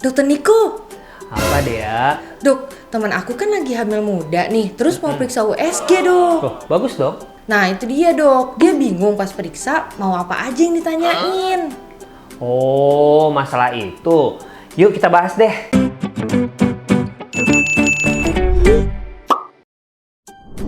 Dokter Niko, Apa Dea? dok, teman aku kan lagi hamil muda nih, terus mau periksa USG dok. Oh, bagus dong. Nah itu dia dok, dia bingung pas periksa mau apa aja yang ditanyain. Oh, masalah itu. Yuk kita bahas deh.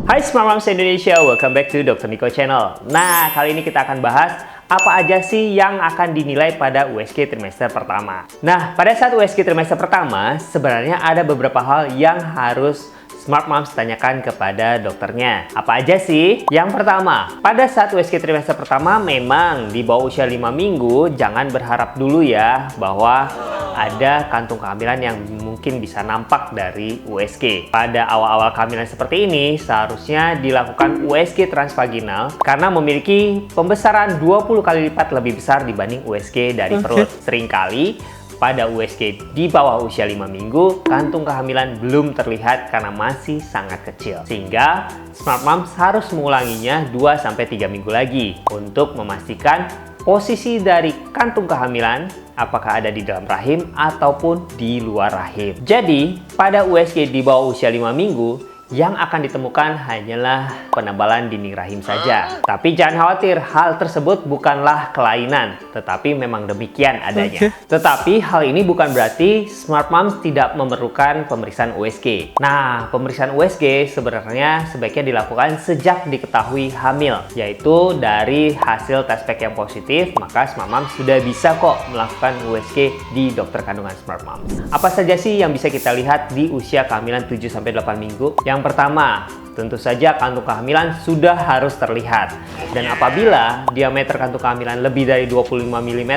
Hai Smart Moms Indonesia, welcome back to Dr. Niko Channel. Nah, kali ini kita akan bahas apa aja sih yang akan dinilai pada USG trimester pertama. Nah, pada saat USG trimester pertama, sebenarnya ada beberapa hal yang harus Smart Moms tanyakan kepada dokternya. Apa aja sih? Yang pertama, pada saat USG trimester pertama memang di bawah usia 5 minggu, jangan berharap dulu ya bahwa ada kantung kehamilan yang mungkin bisa nampak dari USG. Pada awal-awal kehamilan seperti ini, seharusnya dilakukan USG transvaginal karena memiliki pembesaran 20 kali lipat lebih besar dibanding USG dari perut. Seringkali pada USG di bawah usia 5 minggu, kantung kehamilan belum terlihat karena masih sangat kecil. Sehingga Smart Moms harus mengulanginya 2-3 minggu lagi untuk memastikan posisi dari kantung kehamilan apakah ada di dalam rahim ataupun di luar rahim. Jadi, pada USG di bawah usia 5 minggu, yang akan ditemukan hanyalah penebalan dinding rahim saja. Tapi jangan khawatir, hal tersebut bukanlah kelainan, tetapi memang demikian adanya. Tetapi hal ini bukan berarti Smart Moms tidak memerlukan pemeriksaan USG. Nah, pemeriksaan USG sebenarnya sebaiknya dilakukan sejak diketahui hamil, yaitu dari hasil tes pack yang positif, maka Smart Moms sudah bisa kok melakukan USG di dokter kandungan Smart Moms. Apa saja sih yang bisa kita lihat di usia kehamilan 7-8 minggu? Yang pertama, tentu saja kantung kehamilan sudah harus terlihat. Dan apabila diameter kantung kehamilan lebih dari 25 mm,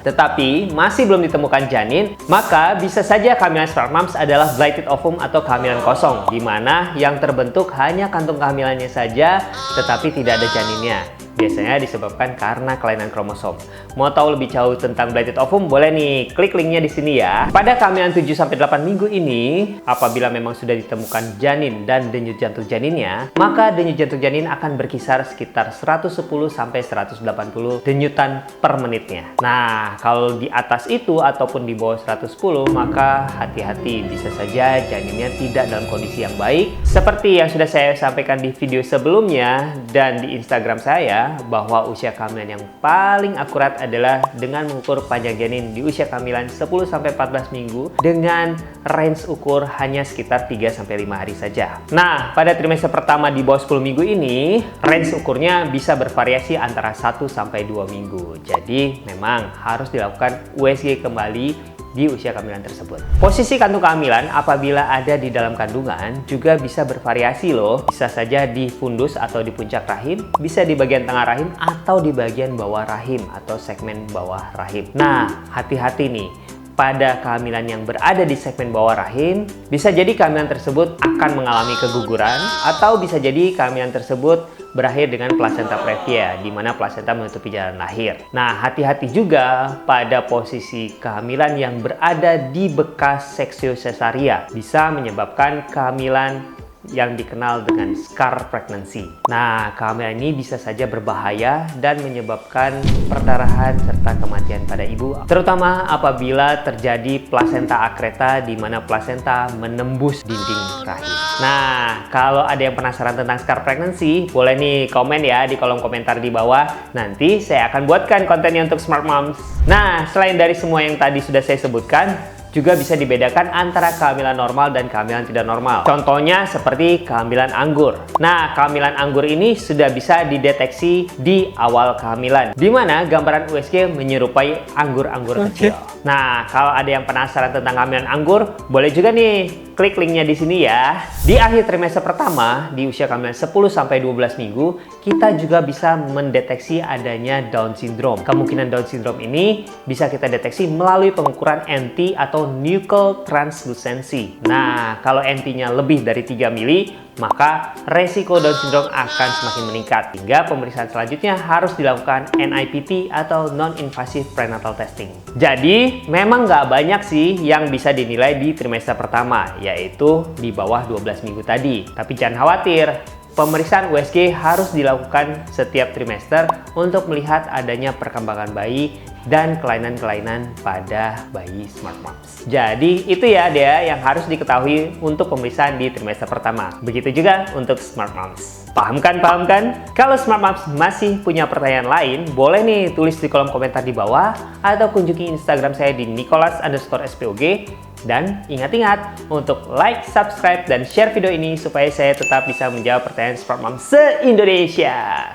tetapi masih belum ditemukan janin, maka bisa saja kehamilan Smart Moms adalah blighted ovum atau kehamilan kosong, di mana yang terbentuk hanya kantung kehamilannya saja, tetapi tidak ada janinnya. Biasanya disebabkan karena kelainan kromosom. Mau tahu lebih jauh tentang blighted ovum? Boleh nih, klik linknya di sini ya. Pada kehamilan 7-8 minggu ini, apabila memang sudah ditemukan janin dan denyut jantung janinnya, maka denyut jantung janin akan berkisar sekitar 110-180 denyutan per menitnya. Nah, kalau di atas itu ataupun di bawah 110, maka hati-hati, bisa saja janinnya tidak dalam kondisi yang baik. Seperti yang sudah saya sampaikan di video sebelumnya dan di Instagram saya, bahwa usia kehamilan yang paling akurat adalah dengan mengukur panjang janin di usia kehamilan 10-14 minggu dengan range ukur hanya sekitar 3-5 hari saja. Nah, pada trimester pertama di bawah 10 minggu ini, range ukurnya bisa bervariasi antara 1-2 minggu. Jadi, memang harus dilakukan USG kembali di usia kehamilan tersebut. Posisi kantung kehamilan apabila ada di dalam kandungan juga bisa bervariasi loh. Bisa saja di fundus atau di puncak rahim, bisa di bagian tengah rahim atau di bagian bawah rahim atau segmen bawah rahim. Nah, hati-hati nih. Pada kehamilan yang berada di segmen bawah rahim, bisa jadi kehamilan tersebut akan mengalami keguguran atau bisa jadi kehamilan tersebut berakhir dengan plasenta previa, di mana plasenta menutupi jalan lahir. Nah, hati-hati juga pada posisi kehamilan yang berada di bekas seksio cesaria, bisa menyebabkan kehamilan yang dikenal dengan scar pregnancy. Nah, kehamilan ini bisa saja berbahaya dan menyebabkan perdarahan serta kematian pada ibu, terutama apabila terjadi plasenta akreta di mana plasenta menembus dinding rahim. Nah, kalau ada yang penasaran tentang scar pregnancy, boleh nih komen ya di kolom komentar di bawah. Nanti saya akan buatkan kontennya untuk Smart Moms. Nah, selain dari semua yang tadi sudah saya sebutkan, juga bisa dibedakan antara kehamilan normal dan kehamilan tidak normal. Contohnya seperti kehamilan anggur. Nah, kehamilan anggur ini sudah bisa dideteksi di awal kehamilan, di mana gambaran USG menyerupai anggur-anggur kecil. Nah, kalau ada yang penasaran tentang kehamilan anggur, boleh juga nih klik linknya di sini ya. Di akhir trimester pertama, di usia kehamilan 10-12 minggu, kita juga bisa mendeteksi adanya Down syndrome. Kemungkinan Down syndrome ini bisa kita deteksi melalui pengukuran NT atau nuchal translucency. Nah, kalau NT-nya lebih dari 3 mili, maka resiko Down syndrome akan semakin meningkat. Hingga pemeriksaan selanjutnya harus dilakukan NIPT atau non-invasive prenatal testing. Jadi, memang nggak banyak sih yang bisa dinilai di trimester pertama, yaitu di bawah 12 minggu tadi. Tapi jangan khawatir, pemeriksaan USG harus dilakukan setiap trimester untuk melihat adanya perkembangan bayi dan kelainan-kelainan pada bayi Smart Moms. Jadi itu ya dia yang harus diketahui untuk pemeriksaan di trimester pertama. Begitu juga untuk Smart Moms. Paham kan? Paham kan? Kalau Smart Moms masih punya pertanyaan lain, boleh nih tulis di kolom komentar di bawah atau kunjungi Instagram saya di nicholas_spog. Dan ingat-ingat untuk like, subscribe, dan share video ini supaya saya tetap bisa menjawab pertanyaan Smart Moms se-Indonesia.